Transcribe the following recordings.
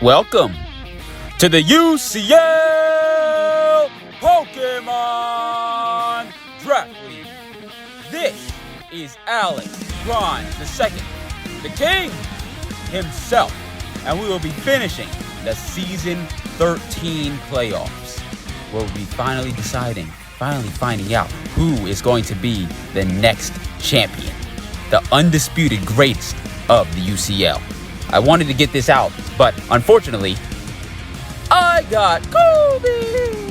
Welcome to the UCL Pokemon Draft League. This is Alex Grimes II, the king himself, and we will be finishing the Season 13 playoffs, where we'll be finally finding out who is going to be the next champion, the undisputed greatest of the UCL. I wanted to get this out, but unfortunately, I got COVID.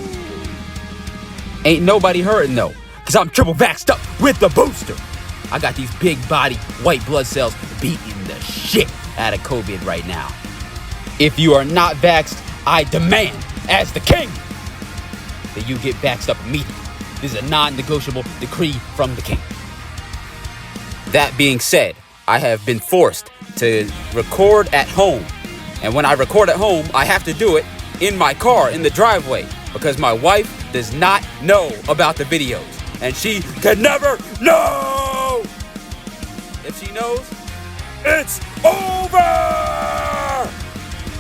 Ain't nobody hurting though, because I'm triple vaxxed up with the booster. I got these big body white blood cells beating the shit out of COVID right now. If you are not vaxxed, I demand, as the king, that you get vaxxed up immediately. This is a non-negotiable decree from the king. That being said, I have been forced to record at home. And when I record at home, I have to do it in my car, in the driveway, because my wife does not know about the videos. And she can never know! If she knows, it's over!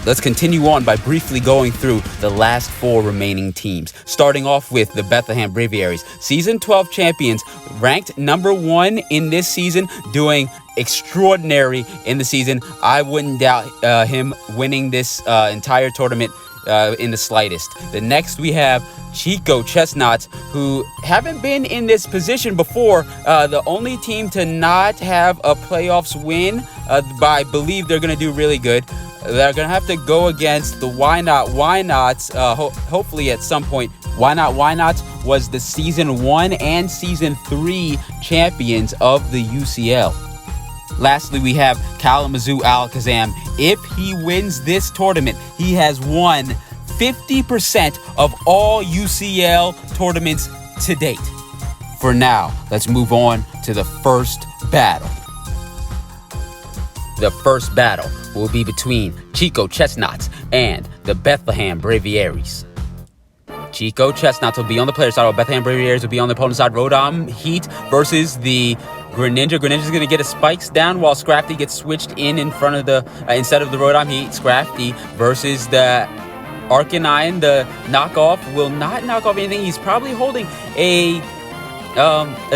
Let's continue on by briefly going through the last four remaining teams. Starting off with the Bethlehem Braviaries, Season 12 champions, ranked number 1 in this season, doing extraordinary in the season. I wouldn't doubt him winning this entire tournament in the slightest. The next we have Chico Chestnuts, who haven't been in this position before. The only team to not have a playoffs win, but I believe they're going to do really good. They're going to have to go against the Why Nots, hopefully at some point. Why Nots was the Season 1 and Season 3 champions of the UCL. Lastly, we have Kalamazoo Alakazam. If he wins this tournament, he has won 50% of all UCL tournaments to date. For now, let's move on to the first battle. The first battle will be between Chico Chestnuts and the Bethlehem Braviaries. Chico Chestnuts will be on the player side, while Bethlehem Braviaries will be on the opponent side. Rotom Heat versus the Greninja. Greninja's going to get his spikes down while Scrafty gets switched in front of the, instead of the Rotom Heat. Scrafty versus the Arcanine. The knockoff will not knock off anything. He's probably holding a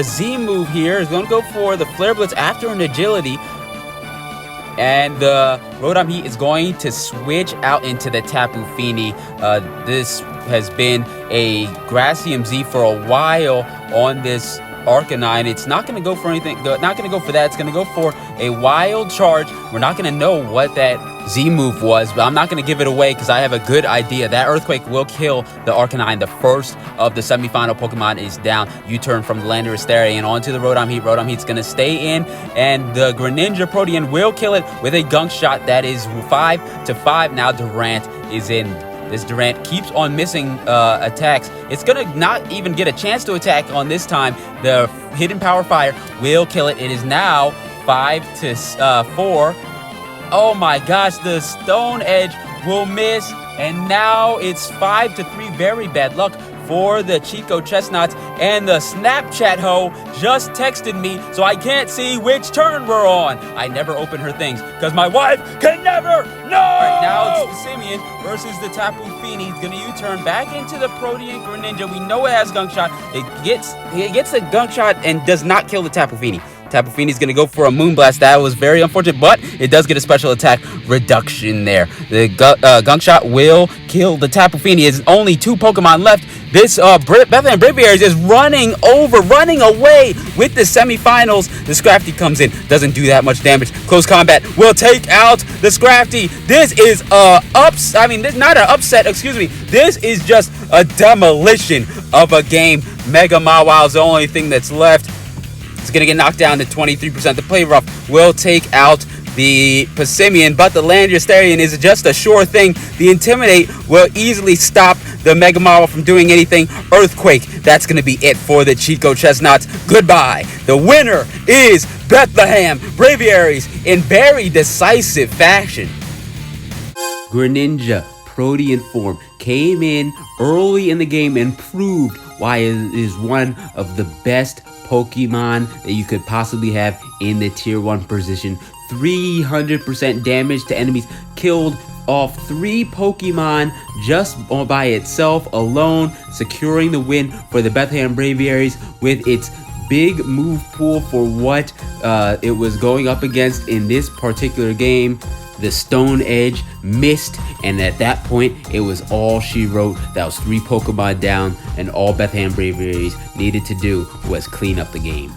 Z move here. He's going to go for the Flare Blitz after an agility. And the Rotom Heat is going to switch out into the Tapu Fini. This has been a Gracium Z for a while on this Arcanine. It's not going to go for anything. Not going to go for that. It's going to go for a Wild Charge. We're not going to know what that Z move was, but I'm not going to give it away because I have a good idea. That Earthquake will kill the Arcanine. The first of the semifinal Pokemon is down. U-turn from the Landorus Therian onto the Rotom Heat. Rotom Heat's going to stay in, and the Greninja Protean will kill it with a Gunk Shot. That is 5-5. Now Durant is in. This Durant keeps on missing attacks. It's going to not even get a chance to attack on this time. The Hidden Power Fire will kill it. It is now 5-4. Oh my gosh, the Stone Edge will miss. And now it's 5-3. Very bad luck for the Chico Chestnuts. And the Snapchat hoe just texted me, so I can't see which turn we're on. I never open her things because my wife can never know. All right, now it's the Simeon versus the Tapu Fini. He's going to U-turn back into the Protean Greninja. We know it has Gunk Shot. It gets a Gunk Shot and does not kill the Tapu Fini. Tapu Fini's going to go for a Moonblast. That was very unfortunate, but it does get a special attack reduction there. The Gunk Shot will kill the Tapu Fini. There's only 2 Pokemon left. This Bethlehem Braviaries is running away with the semifinals. The Scrafty comes in, doesn't do that much damage. Close combat will take out the Scrafty. This is not an upset, excuse me. This is just a demolition of a game. Mega Mawile is the only thing that's left. It's going to get knocked down to 23%. The Play Rough will take out the Passimian, but the Landorus Therian is just a sure thing. The Intimidate will easily stop the Mega Mawile from doing anything. Earthquake, that's going to be it for the Chico Chestnuts. Goodbye. The winner is Bethlehem Braviaries in very decisive fashion. Greninja Protean form came in early in the game and proved why it is one of the best Pokemon that you could possibly have in the tier 1 position. 300% damage to enemies, killed off 3 Pokemon just by itself alone, securing the win for the Bethlehem Braviaries with its big move pool for what it was going up against in this particular game. The Stone Edge missed, and at that point, it was all she wrote. That was 3 Pokemon down, and all Bethlehem Braviaries needed to do was clean up the game.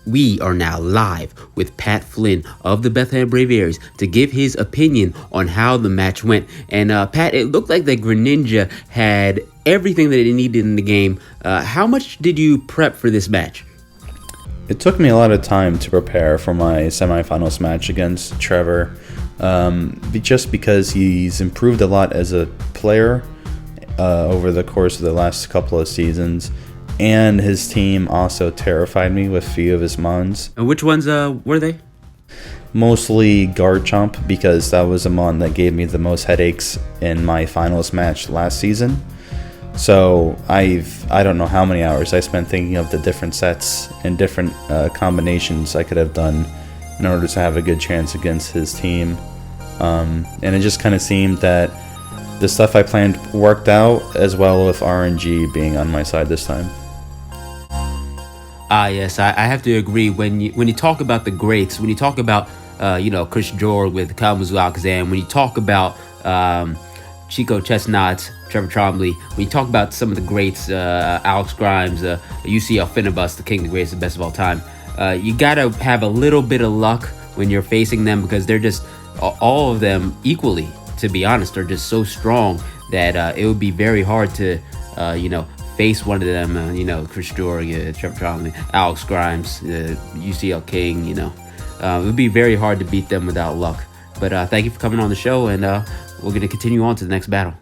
We are now live with Pat Flynn of the Bethlehem Braviaries to give his opinion on how the match went. And Pat, it looked like that Greninja had everything that it needed in the game. How much did you prep for this match? It took me a lot of time to prepare for my semifinals match against Trevor, just because he's improved a lot as a player over the course of the last couple of seasons, and his team also terrified me with a few of his mons. And which ones were they? Mostly Garchomp, because that was a mon that gave me the most headaches in my finals match last season. So I don't know how many hours I spent thinking of the different sets and different combinations I could have done in order to have a good chance against his team. And it just kind of seemed that the stuff I planned worked out, as well with RNG being on my side this time. Yes, I have to agree. When you talk about the greats, when you talk about Chris Jor with Kalamazoo Alakazam, when you talk about Chico Chestnut, Trevor Trombley, when you talk about some of the greats, Alex Grimes, UCL Finnibus, the king, the greatest, the best of all time, you gotta have a little bit of luck when you're facing them, because they're just, all of them equally, to be honest, are just so strong that it would be very hard to, face one of them, Chris Jor, Trevor Trombley, Alex Grimes, UCL King, it would be very hard to beat them without luck. But thank you for coming on the show, and we're going to continue on to the next battle.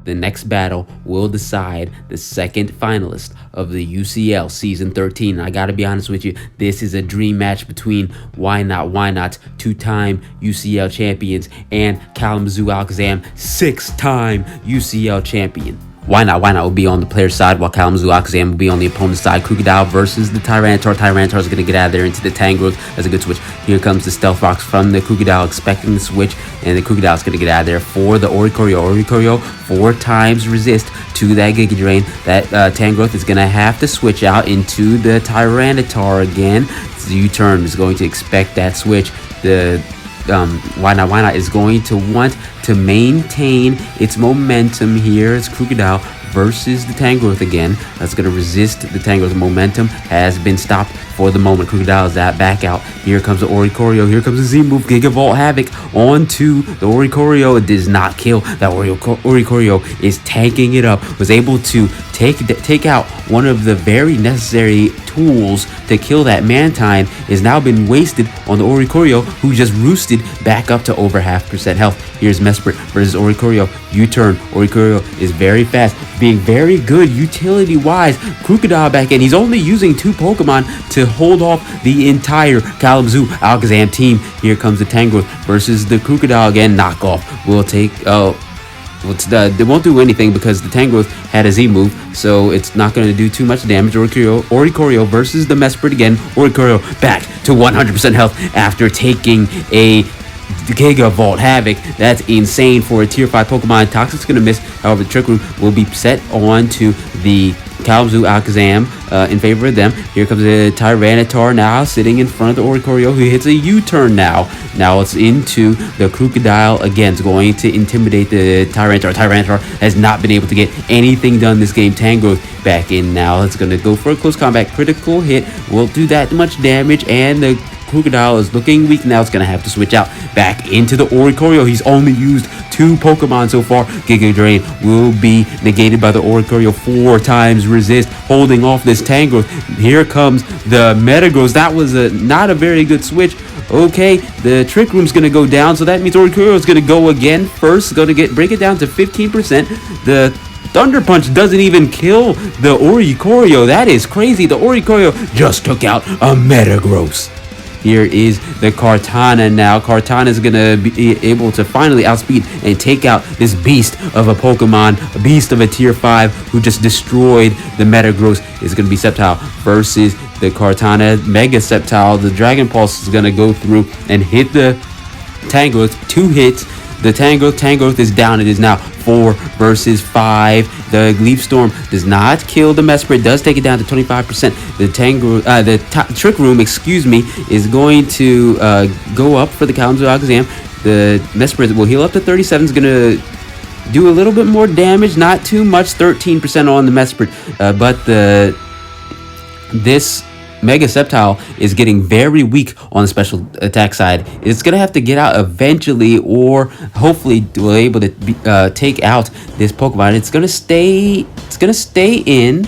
The next battle will decide the second finalist of the UCL Season 13. I gotta be honest with you, this is a dream match between Why Not, 2-time UCL champions, and Kalamazoo Alakazam, 6-time UCL champion. Why Not will be on the player's side, while Kalamazoo Alakazam will be on the opponent's side. Krookodile versus the Tyranitar. Tyranitar is going to get out of there into the Tangrowth. That's a good switch. Here comes the Stealth Rocks from the Krookodile, expecting the switch, and the Krookodile is going to get out of there for the Oricorio. Oricorio 4 times resist to that Giga Drain. That Tangrowth is going to have to switch out into the Tyranitar again. The U-turn is going to expect that switch. The Why Not is going to want to maintain its momentum here. It's Krookodile versus the Tangrowth again. That's going to resist the Tangrowth. Momentum has been stopped for the moment. Krookodile is back out. Here comes the Oricorio. Here comes the Z-move. Gigavolt Havoc onto the Oricorio. It does not kill. That Oricorio is tanking it up. Was able to take out one of the very necessary tools to kill that Mantine. Has now been wasted on the Oricorio, who just roosted back up to over 0.5% health. Here's Mesprit versus Oricorio. U-turn. Oricorio is very fast, being very good utility-wise. Krookodile back in. He's only using 2 Pokemon to hold off the entire Kalamazoo Alakazam team. Here comes the Tangrowth versus the Krookodile again. Knockoff will take... they won't do anything because the Tangrowth had a Z move, so it's not going to do too much damage. Oricorio versus the Mesprit again. Oricorio back to 100% health after taking a Gigavolt Havoc. That's insane for a tier 5 Pokemon. Toxic's going to miss. However, the Trick Room will be set on to the Kalamazoo Alakazam in favor of them. Here comes the Tyranitar now sitting in front of the Oricorio, who hits a U-turn now. Now it's into the Krookodile again. It's going to intimidate the Tyranitar. Tyranitar has not been able to get anything done this game. Tangrowth back in now. It's going to go for a close combat. Critical hit won't do that much damage, and the Krookodile is looking weak now. It's going to have to switch out back into the Oricorio. He's only used 2 Pokemon so far. Giga Drain will be negated by the Oricorio. 4 times resist, holding off this Tangrowth. Here comes the Metagross. That was not a very good switch. Okay, the Trick Room's going to go down, so that means Oricorio is going to go again first. Going to break it down to 15%. The Thunder Punch doesn't even kill the Oricorio. That is crazy. The Oricorio just took out a Metagross. Here is the Kartana now. Kartana is going to be able to finally outspeed and take out this beast of a Pokemon, a beast of a tier 5 who just destroyed the Metagross. Is going to be Sceptile versus the Kartana Mega Sceptile. The Dragon Pulse is going to go through and hit the Tangrowth, 2 hits. The Tangrowth is down. It is now 4 versus 5. The Leaf Storm does not kill the Mesprit. It does take it down to 25%. The Trick Room, is going to go up for the Kalamazoo Alakazam. The Mesprit will heal up to 37. Is going to do a little bit more damage. Not too much. 13% on the Mesprit. But this Mega Sceptile is getting very weak on the special attack side. It's going to have to get out eventually, or hopefully will able to take out this Pokemon. It's going to stay in.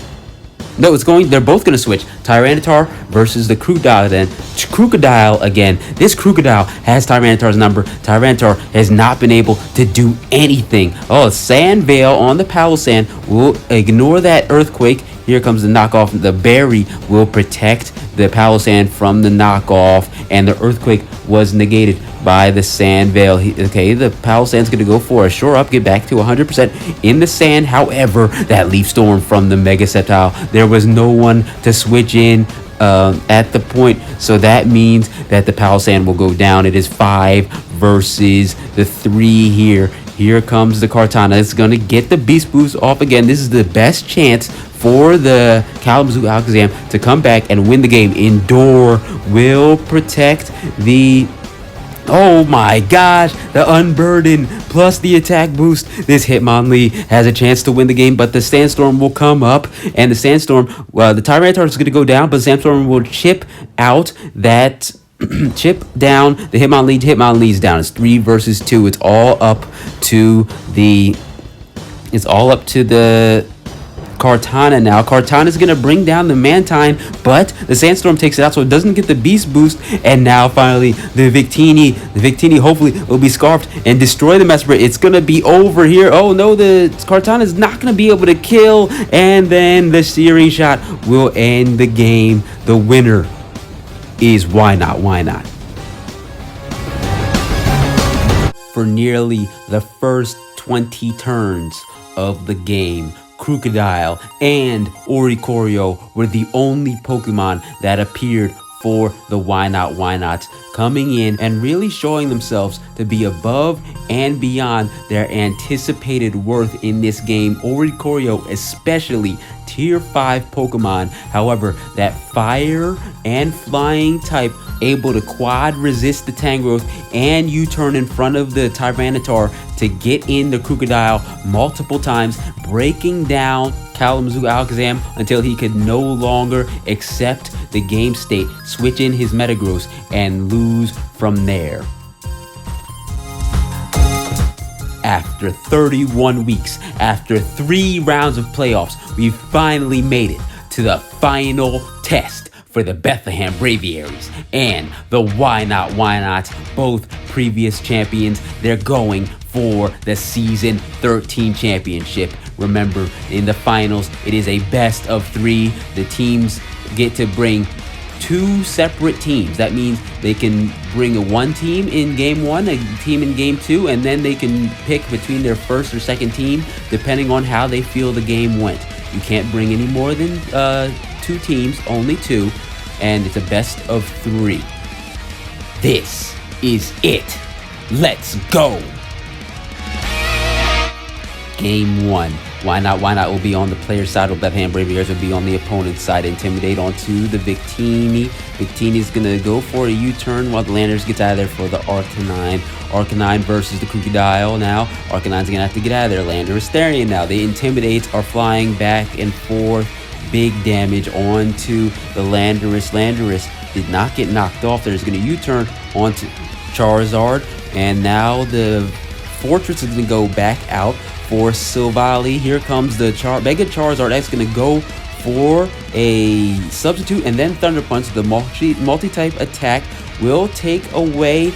No, they're both going to switch. Tyranitar versus the Crocodile again. This Crocodile has Tyranitar's number. Tyranitar has not been able to do anything. Oh, Sand Veil on the Palossand will ignore that Earthquake. Here comes the knockoff. The Berry will protect the Palossand from the knockoff, and the Earthquake was negated by the Sand Veil. Okay, the Palossand's going to go for a shore up, get back to 100% in the sand. However, that Leaf Storm from the Mega Sceptile, there was no one to switch in at the point, so that means that the Palossand will go down. It is 5 versus the 3 here. Here comes the Kartana. It's going to get the Beast Boost off again. This is the best chance for the Kalamazoo Alakazam to come back and win the game. Indoor will protect the... Oh my gosh, the Unburden plus the attack boost. This Hitmonlee has a chance to win the game, but the Sandstorm will come up, and the Sandstorm, the Tyranitar is going to go down, but the Sandstorm will chip out that... chip down the Hitmonlee's down. It's 3 versus 2. It's all up to the Kartana now. Kartana is going to bring down the Mantine, but the Sandstorm takes it out, so it doesn't get the Beast Boost. And now finally the Victini hopefully will be scarfed and destroy the Mesprit. It's going to be over here. Oh no, the Kartana is not going to be able to kill, and then the Searing Shot will end the game. The winner is Why Not. For nearly the first 20 turns of the game, Crocodile and Oricorio were the only Pokemon that appeared for the Why Nots, coming in and really showing themselves to be above and beyond their anticipated worth in this game. Oricorio especially, tier 5 Pokemon. However, that fire and flying type able to quad resist the Tangrowth and U-turn in front of the Tyranitar to get in the Crocodile multiple times, breaking down Kalamazoo Alakazam until he could no longer accept the game state, switch in his Metagross, and lose from there. After 31 weeks, after 3 rounds of playoffs, we finally made it to the final test for the Bethlehem Braviaries and the Why Not, both previous champions. They're going for the Season 13 championship. Remember, in the finals, it is a best of 3. The teams get to bring 2 separate teams. That means they can bring one team in game 1, a team in game 2, and then they can pick between their first or second team depending on how they feel the game went. You can't bring any more than 2 teams, only 2, and it's a best of 3. This is it. Let's go. Game 1. Why Not will be on the player side, while Bethlehem Braviaries will be on the opponent's side. Intimidate onto the Victini. Victini's gonna go for a U-turn while the Landers gets out of there for the Arcanine. Arcanine versus the Crocodile now. Arcanine's gonna have to get out of there. Lander is Therian now. The Intimidates are flying back and forth. Big damage onto the Landorus. Landorus did not get knocked off. There's gonna U-turn onto Charizard. And now the Fortress is gonna go back out for Silvally. Here comes the Mega Charizard. That's going to go for a substitute, and then Thunder Punch. The multi-type attack will take away,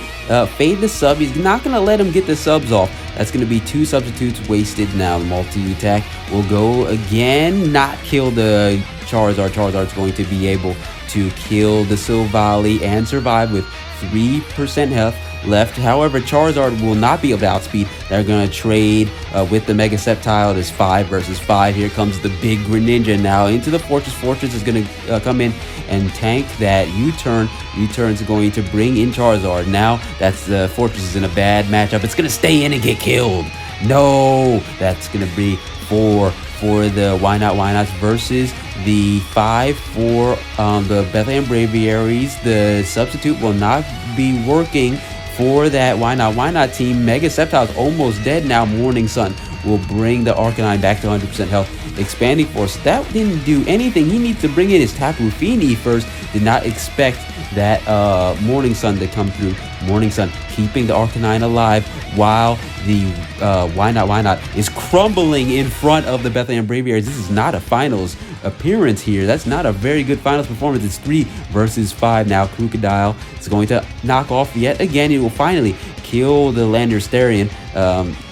fade the sub. He's not going to let him get the subs off. That's going to be 2 substitutes wasted now. The multi-attack will go again, not kill the Charizard. Charizard's going to be able to kill the Silvally and survive with 3% health. left. However, Charizard will not be able to outspeed. They're going to trade with the Mega Sceptile. It is 5 versus 5. Here comes the big Greninja now into the Fortress. Fortress is going to come in and tank that U-turn. U-turn's going to bring in Charizard. Now that's the Fortress is in a bad matchup. It's going to stay in and get killed. No, that's going to be 4 for the Why Nots versus the 5 for the Bethlehem Braviaries. The substitute will not be working for that Why Not team. Mega Sceptile is almost dead now. Morning Sun will bring the Arcanine back to 100% health. Expanding Force, that didn't do anything. He needs to bring in his Tapu Fini first. Did not expect that Morning Sun to come through. Morning Sun keeping the Arcanine alive while the Why Not is crumbling in front of the Bethlehem Braviaries. This is not a finals appearance here. That's not a very good finals performance. It's 3 versus 5 now. Crocodile is going to knock off yet again. He will finally kill the Landorus.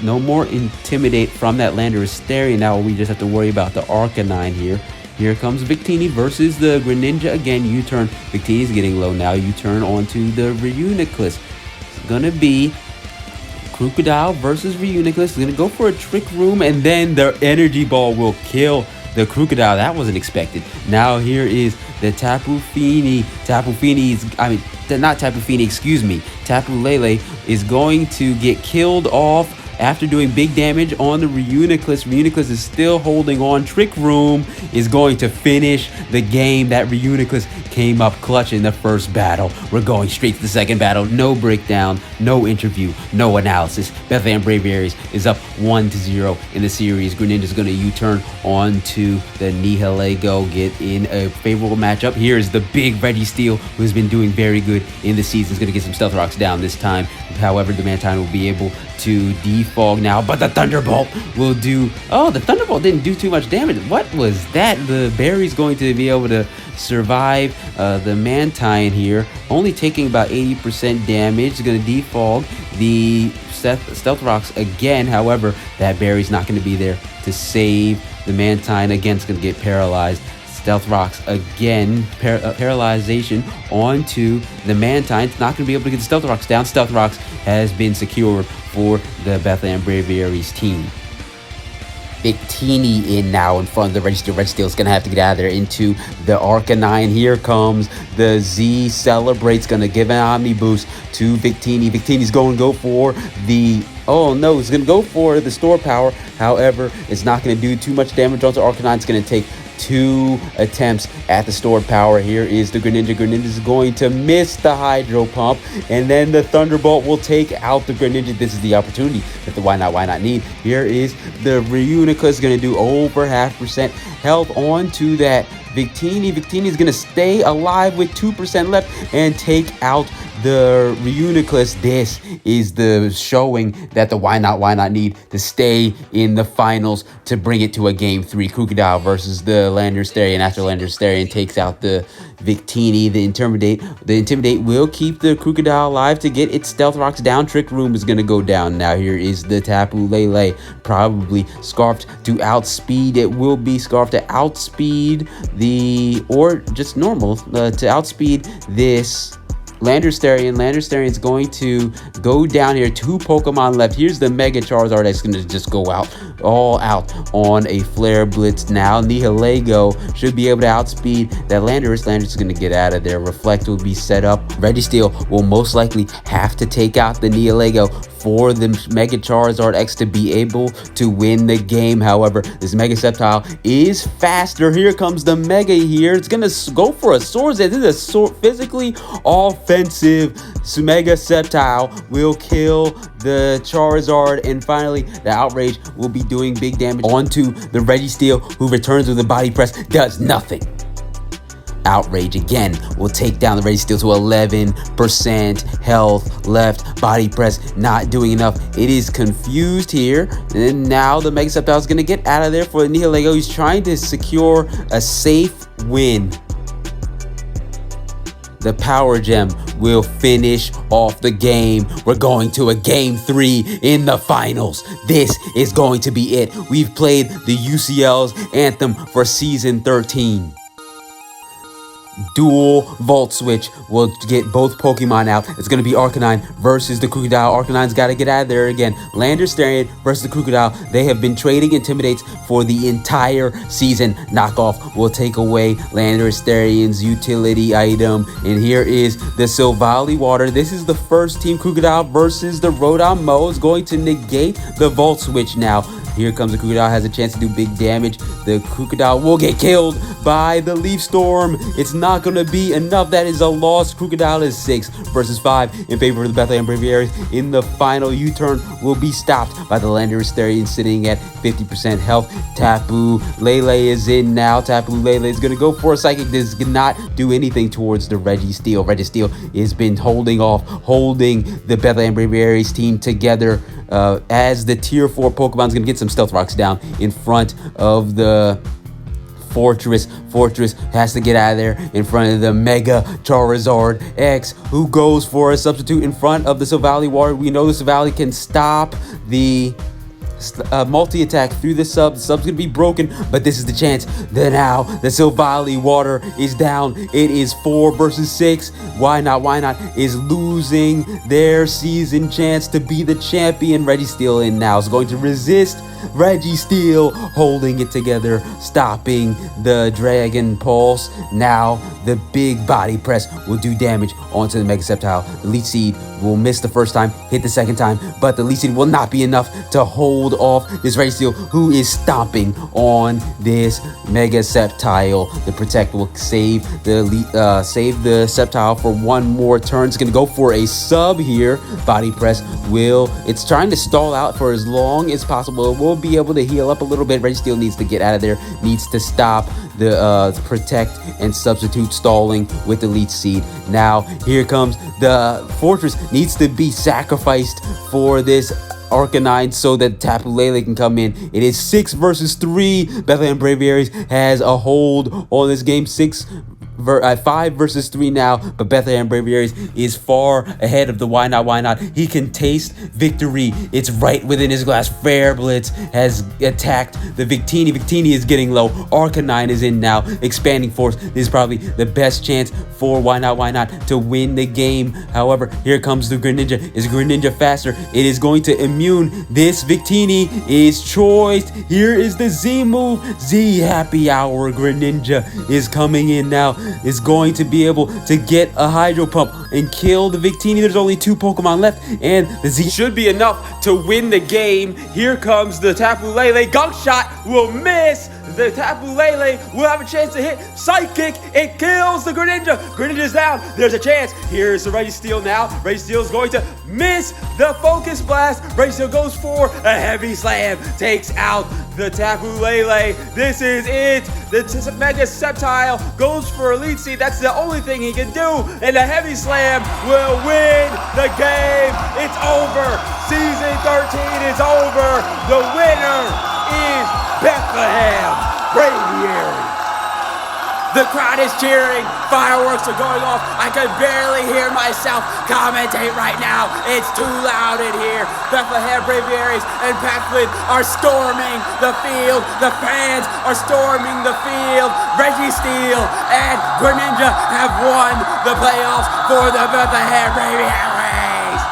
No more Intimidate from that Landorus. Now we just have to worry about the Arcanine here. Here comes Victini versus the Greninja again. U-turn. Victini's getting low now. U-turn onto the Reuniclus. It's going to be Crocodile versus Reuniclus. Is going to go for a Trick Room, and then the Energy Ball will kill the Crocodile. That wasn't expected. Now here is the Tapu Fini. Tapu Fini is, not Tapu Fini, excuse me. Tapu Lele is going to get killed off after doing big damage on the Reuniclus. Reuniclus is still holding on. Trick Room is going to finish the game. That Reuniclus came up clutch in the first battle. We're going straight to the second battle. No breakdown, no interview, no analysis. Bethlehem Braviaries is up 1-0 in the series. Greninja is going to U-turn onto the Nihilego, get in a favorable matchup. Here is the big Registeel, who's been doing very good in the season. Is going to get some Stealth Rocks down this time. However, the Mantine will be able to defog now, but the Thunderbolt will do... Oh, the Thunderbolt didn't do too much damage. What was that? The Berry's going to be able to survive the Mantine here, only taking about 80% damage. It's going to defog the Stealth Rocks again. However, that Berry's not going to be there to save the Mantine. Again, it's going to get paralyzed. Stealth Rocks again, paralyzation onto the Mantine. It's not going to be able to get the Stealth Rocks down. Stealth Rocks has been secured for the Bethlehem Braviaries team. Victini in now in front of the Registeel. Registeel is going to have to get out of there into the Arcanine. Here comes the Z Celebrate's going to give an Omni Boost to Victini. Victini's going to go for the... Oh no, he's going to go for the Store Power. However, it's not going to do too much damage onto Arcanine. It's going to take 2 attempts at the Stored Power. Here is the Greninja. Greninja is going to miss the Hydro Pump, and then the Thunderbolt will take out the Greninja. This is the opportunity that the Why Not need. Here is the Reuniclus, going to do over 0.5% health onto that Victini. Victini is going to stay alive with 2% left and take out the Reuniclus. This is the showing that the Why Not need to stay in the finals to bring it to a game 3. Crocodile versus the Landorus. After Landorus takes out the Victini, the Intimidate will keep the Crocodile alive to get its Stealth Rocks down. Trick Room is going to go down. Now here is the Tapu Lele, probably Scarfed to outspeed. It will be Scarfed to outspeed or just normal to outspeed this Landorus. Landorus is going to go down here. 2 Pokemon left. Here's the Mega Charizard that's going to just go all out on a Flare Blitz now. Nihilego should be able to outspeed that Landorus. Landorus is going to get out of there. Reflect will be set up. Registeel will most likely have to take out the Nihilego for the Mega Charizard X to be able to win the game. However, this Mega Sceptile is faster. Here comes the Mega here. It's going to go for a Swords Dance. This is a physically offensive Mega Sceptile. Will kill the Charizard, and finally the Outrage will be doing big damage onto the Registeel, who returns with a Body Press. Does nothing. Outrage again will take down the Registeel to 11% health left. Body Press not doing enough. It is confused here, and now the Mega Sceptile is going to get out of there for the Nihilego. He's trying to secure a safe win. The Power Gem will finish off the game. We're going to a game 3 in the finals. This is going to be it. We've played the UCL's anthem for season 13. dual Volt Switch will get both Pokemon out. It's going to be Arcanine versus the Crocodile. Arcanine's got to get out of there again. Landorstarian versus the Crocodile. They have been trading Intimidates for the entire season. Knockoff will take away Landorstarian's utility item. And here is the Silvally Water. This is the first Team Crocodile versus the Rotom Mo. Is going to negate the Volt Switch now. Here comes the Crocodile, has a chance to do big damage. The Crocodile will get killed by the Leaf Storm. It's not going to be enough. That is a loss. Crocodile is 6 versus 5 in favor of the Bethlehem Braviaries. In the final U-turn will be stopped by the Landorstarian sitting at 50% health. Tapu Lele is in now. Tapu Lele is going to go for a Psychic. This cannot do anything towards the Registeel. Registeel has been holding the Bethlehem Braviaries team together. As the tier 4 Pokemon is going to get some Stealth Rocks down in front of the Fortress. Fortress has to get out of there in front of the Mega Charizard X, who goes for a substitute in front of the Silvally Water. We know the Silvally can stop the multi-attack through the sub. The sub's gonna be broken, but this is the chance. Now the Silvally Water is down. It is 4 versus 6. Why not is losing their season chance to be the champion. Registeel in now is going to resist. Registeel holding it together, stopping the Dragon Pulse. Now the big body press will do damage onto the Mega Sceptile. The Leech Seed will miss the first time, hit the second time, but the Leech Seed will not be enough to hold off this Registeel, who is stomping on this Mega Sceptile. The Protect will save the Sceptile for one more turn. It's gonna go for a sub here. Body press it's trying to stall out for as long as possible. It will be able to heal up a little bit. Registeel needs to get out of there, needs to stop the Protect and substitute stalling with the Leech Seed. Now here comes the Fortress, needs to be sacrificed for this Arcanine so that Tapu Lele can come in. It is 6 versus 3. Bethlehem Braviaries has a hold on this game. 5 versus 3 now, but Bethlehem Braviaries is far ahead of the Why Not. He can taste victory. It's right within his grasp. Fair Blitz has attacked the Victini. Victini is getting low. Arcanine is in now. Expanding Force. This is probably the best chance for Why Not to win the game. However, here comes the Greninja. Is Greninja faster? It is going to immune. This Victini is choiced. Here is the Z move. Z Happy Hour. Greninja is coming in now. Is going to be able to get a Hydro Pump and kill the Victini. There's only 2 Pokemon left, and the Z should be enough to win the game. Here comes the Tapu Lele. Gunk Shot will miss. The Tapu Lele will have a chance to hit Psychic. It kills the Greninja. Greninja's down. There's a chance. Here's the Registeel now. Registeel is going to miss the Focus Blast. Registeel goes for a Heavy Slam. Takes out the Tapu Lele. This is it. The Mega Sceptile goes for a Leech Seed. That's the only thing he can do. And the Heavy Slam will win the game. It's over. Season 13 is over. The winner is Bethlehem Braviary. The crowd is cheering. Fireworks are going off. I can barely hear myself commentate right now. It's too loud in here. Bethlehem Braviaries and Pat Flynn are storming the field. The fans are storming the field. Registeel and Greninja have won the playoffs for the Bethlehem Braviaries.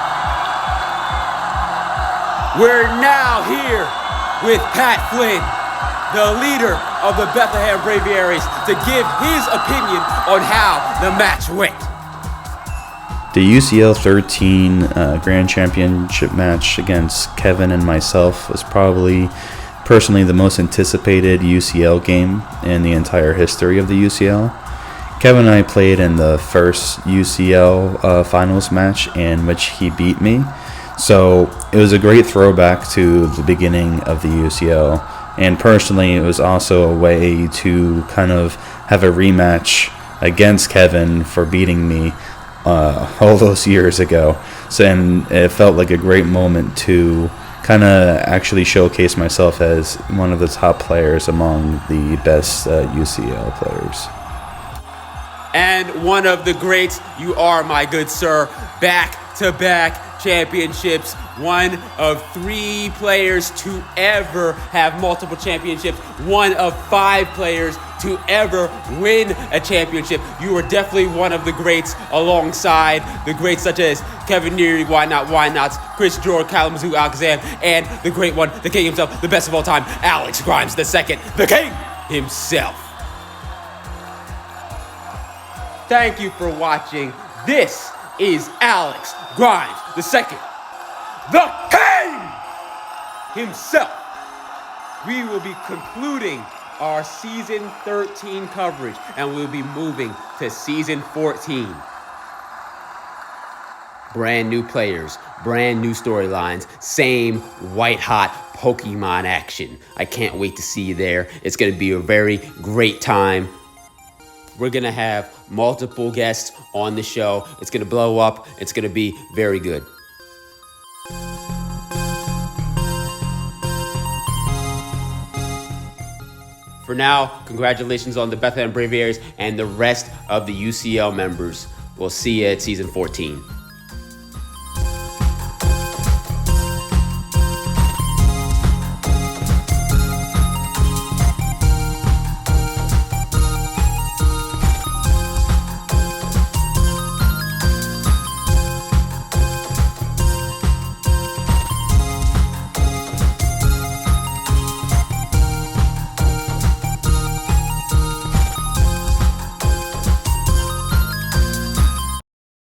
We're now here with Pat Flynn, the leader of the Bethlehem Braviaries, to give his opinion on how the match went. The UCL 13 Grand Championship match against Kevin and myself was probably personally the most anticipated UCL game in the entire history of the UCL. Kevin and I played in the first UCL finals match in which he beat me. So it was a great throwback to the beginning of the UCL. And personally, it was also a way to kind of have a rematch against Kevin for beating me all those years ago. So, and it felt like a great moment to kind of actually showcase myself as one of the top players among the best UCL players. And one of the greats, you are, my good sir. Back-to-back championships, one of 3 players to ever have multiple championships, one of 5 players to ever win a championship. You are definitely one of the greats, alongside the greats such as Kevin Neary, why not, Chris George, Kalamazoo Alexam, and the great one, the king himself, the best of all time, Alex Grimes II, the king himself. Thank you for watching. This is Alex Grimes II, the king himself. We will be concluding our season 13 coverage, and we'll be moving to season 14. Brand new players, brand new storylines, same white-hot Pokemon action. I can't wait to see you there. It's going to be a very great time. We're going to have multiple guests on the show. It's going to blow up. It's going to be very good. For now, congratulations on the Bethlehem Braviaries and the rest of the UCL members. We'll see you at season 14.